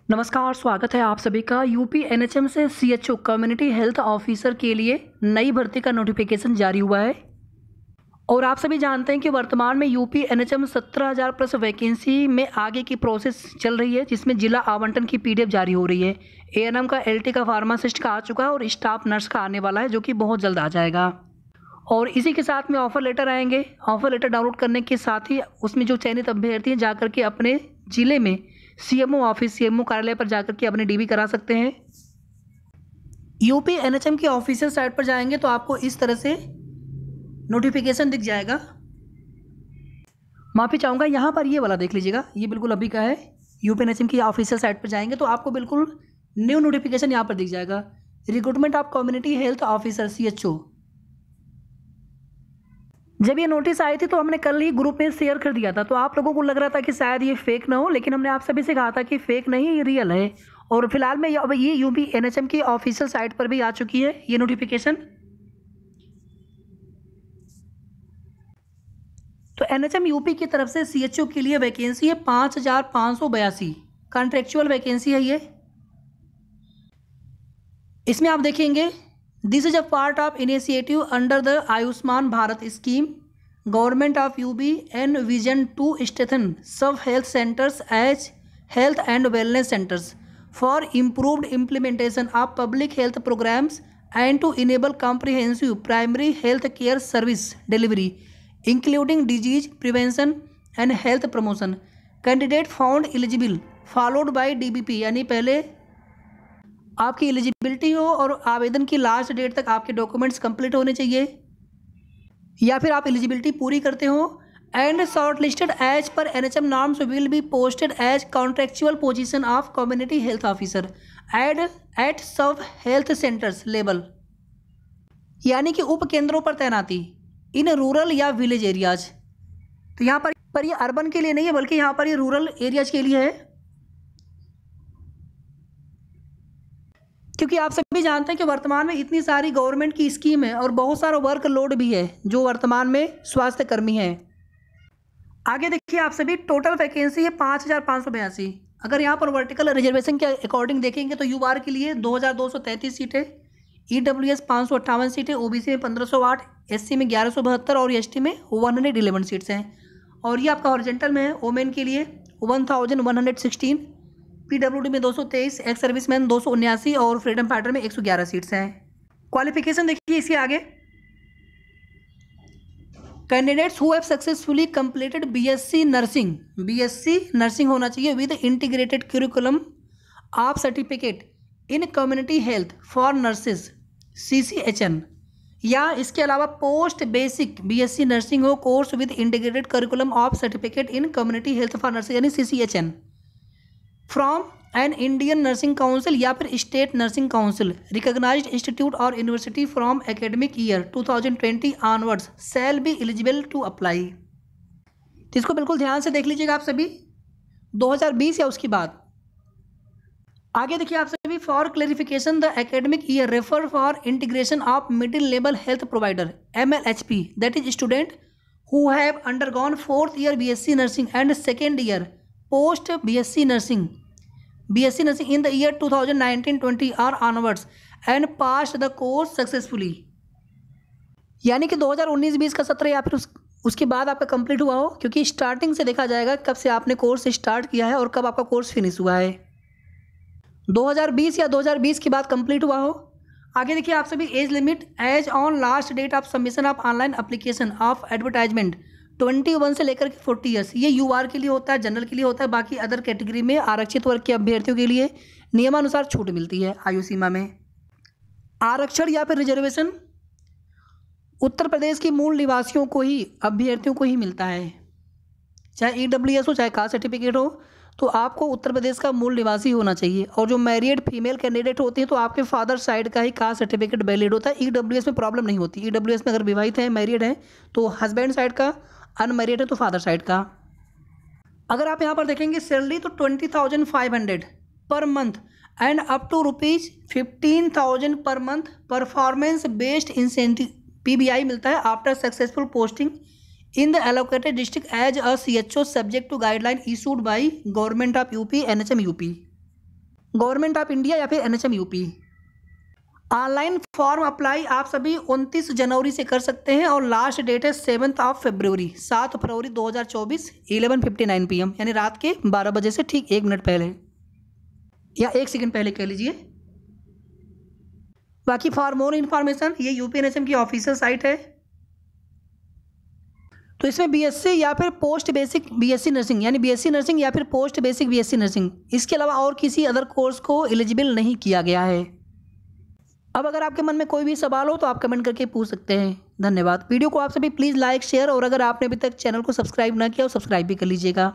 नमस्कार, स्वागत है आप सभी का। यूपी एनएचएम से सीएचओ कम्युनिटी हेल्थ ऑफिसर के लिए नई भर्ती का नोटिफिकेशन जारी हुआ है। और आप सभी जानते हैं कि वर्तमान में यूपी एनएचएम 17,000 प्लस वैकेंसी में आगे की प्रोसेस चल रही है, जिसमें जिला आवंटन की पीडीएफ जारी हो रही है। एएनएम का, एलटी का, फार्मासिस्ट का आ चुका है और स्टाफ नर्स का आने वाला है, जो कि बहुत जल्द आ जाएगा। और इसी के साथ में ऑफर लेटर आएंगे। ऑफर लेटर डाउनलोड करने के साथ ही उसमें जो चयनित अभ्यर्थी हैं जाकर के अपने ज़िले में सीएमओ ऑफिस, सीएमओ कार्यालय पर जाकर के अपने डीबी करा सकते हैं। यूपी एनएचएम की ऑफिशियल साइट पर जाएंगे तो आपको इस तरह से नोटिफिकेशन दिख जाएगा। माफ़ी चाहूँगा, यहाँ पर ये वाला देख लीजिएगा, ये बिल्कुल अभी का है। यूपी एनएचएम की ऑफिशियल साइट पर जाएंगे तो आपको बिल्कुल न्यू नोटिफिकेशन यहाँ पर दिख जाएगा। Recruitment of community health officer CHO. जब ये नोटिस आई थी तो हमने कल ही ग्रुप में शेयर कर दिया था, तो आप लोगों को लग रहा था कि शायद ये फेक ना हो, लेकिन हमने आप सभी से कहा था कि फेक नहीं, ये रियल है। और फिलहाल में अब ये यूपी एनएचएम की ऑफिशियल साइट पर भी आ चुकी है ये नोटिफिकेशन। तो एनएचएम यूपी की तरफ से सीएचओ के लिए वैकेंसी है 5,582 कॉन्ट्रेक्चुअल वैकेंसी है ये। इसमें आप देखेंगे, this is a part of initiative under the Ayushman Bharat scheme, government of UP and vision to strengthen sub health centres as health and wellness centres for improved implementation of public health programmes and to enable comprehensive primary health care service delivery including disease prevention and health promotion. Candidate found eligible followed by DBP, यानी पहले आपकी eligibility हो और आवेदन की last date तक आपके documents complete होने चाहिए, या फिर आप एलिजिबिलिटी पूरी करते हो। And short listed as per NHM norms will be posted as contractual position of community health officer at sub health centres level, यानी कि उप केंद्रों पर तैनाती इन रूरल या विलेज एरियाज। तो यहाँ पर ये अर्बन के लिए नहीं है, बल्कि यहाँ पर ये रूरल एरियाज के लिए है। क्योंकि आप सभी जानते हैं कि वर्तमान में इतनी सारी गवर्नमेंट की स्कीम है और बहुत सारा वर्क लोड भी है जो वर्तमान में स्वास्थ्य कर्मी है। आगे देखिए, आप सभी टोटल वैकेंसी है 5,582। अगर यहाँ पर वर्टिकल रिजर्वेशन के अकॉर्डिंग देखेंगे तो यूआर के लिए 2,233 सीटें, ईडब्ल्यूएस 558 सीटें, ओबीसी में 1,508, एससी में 1,172 और एसटी में 111 सीट्स हैं। और ये आपका हॉरिजॉन्टल में है। वोमेन के लिए 1,116, पीडब्ल्यूडी में 223, एक्स सर्विसमैन 279 और फ्रीडम फाइटर में 111 सीट्स हैं। क्वालिफिकेशन देखिए इसके आगे, candidates who have successfully completed BSc nursing होना चाहिए with integrated curriculum of certificate in community health for nurses CCHN, या इसके अलावा पोस्ट बेसिक बीएससी नर्सिंग हो course with integrated curriculum of certificate in community health for nurses, यानी CCHN from an Indian nursing council या फिर state nursing council recognised institute और university from academic year 2020 onwards shall be eligible to apply. तो इसको बिल्कुल ध्यान से देख लीजिएगा आप सभी, 2020 या उसके बाद। आगे देखिए आप सभी, for clarification the academic year refer for integration of middle level health provider MLHP, that is student who have undergone 4th year BSc nursing and 2nd year post BSc nursing in the year 2019-20 or onwards and passed the course successfully, यानी कि 2019-20 का सत्र या फिर उसके बाद आपका complete हुआ हो, क्योंकि स्टार्टिंग से देखा जाएगा कब से आपने कोर्स स्टार्ट किया है और कब आपका कोर्स फिनिश हुआ है। 2020 या 2020 के बाद कंप्लीट हुआ हो। आगे देखिए आप सभी, age limit as on last date of submission of online application of advertisement 21 से लेकर के 40 ईयर्स। ये यूआर के लिए होता है, जनरल के लिए होता है। बाकी अदर कैटेगरी में आरक्षित वर्ग के अभ्यर्थियों के लिए नियमानुसार छूट मिलती है आयु सीमा में। आरक्षण या फिर रिजर्वेशन उत्तर प्रदेश के मूल निवासियों को ही, अभ्यर्थियों को ही मिलता है। चाहे ईडब्ल्यूएस हो, चाहे कास्ट सर्टिफिकेट हो, तो आपको उत्तर प्रदेश का मूल निवासी होना चाहिए। और जो मैरिड फीमेल कैंडिडेट होते हैं तो आपके फादर साइड का ही कास्ट सर्टिफिकेट वैलिड होता है। ईडब्ल्यूएस में प्रॉब्लम नहीं होती। ईडब्ल्यूएस में अगर विवाहित है, मैरिड है तो हस्बैंड साइड का, अनमैरिड है तो फादर साइड का। अगर आप यहाँ पर देखेंगे सैलरी तो 20,500 per month and up to ₹15,000 per month performance based incentive PBI मिलता है after successful posting in the allocated district as a CHO subject to guideline issued by Government of UP NHM UP। Government of India या फिर NHM UP. Online form apply आप सभी 29 जनवरी से कर सकते हैं और लास्ट डेट है 7 फरवरी 2024 11:59 PM, यानी रात के 12 बजे से ठीक 1 मिनट पहले या 1 सेकंड पहले कह लीजिए। बाकी फॉर मोर इन्फॉर्मेशन ये यूपी NHM की ऑफिशियल साइट है। तो इसमें BSc या फिर पोस्ट बेसिक BSc नर्सिंग यानी BSc नर्सिंग या फिर पोस्ट बेसिक BSc नर्सिंग, इसके अलावा और किसी अदर कोर्स को एलिजिबल नहीं किया गया है। अब अगर आपके मन में कोई भी सवाल हो तो आप कमेंट करके पूछ सकते हैं। धन्यवाद। वीडियो को आप सभी प्लीज़ लाइक शेयर और अगर आपने अभी तक चैनल को सब्सक्राइब ना किया तो सब्सक्राइब भी कर लीजिएगा।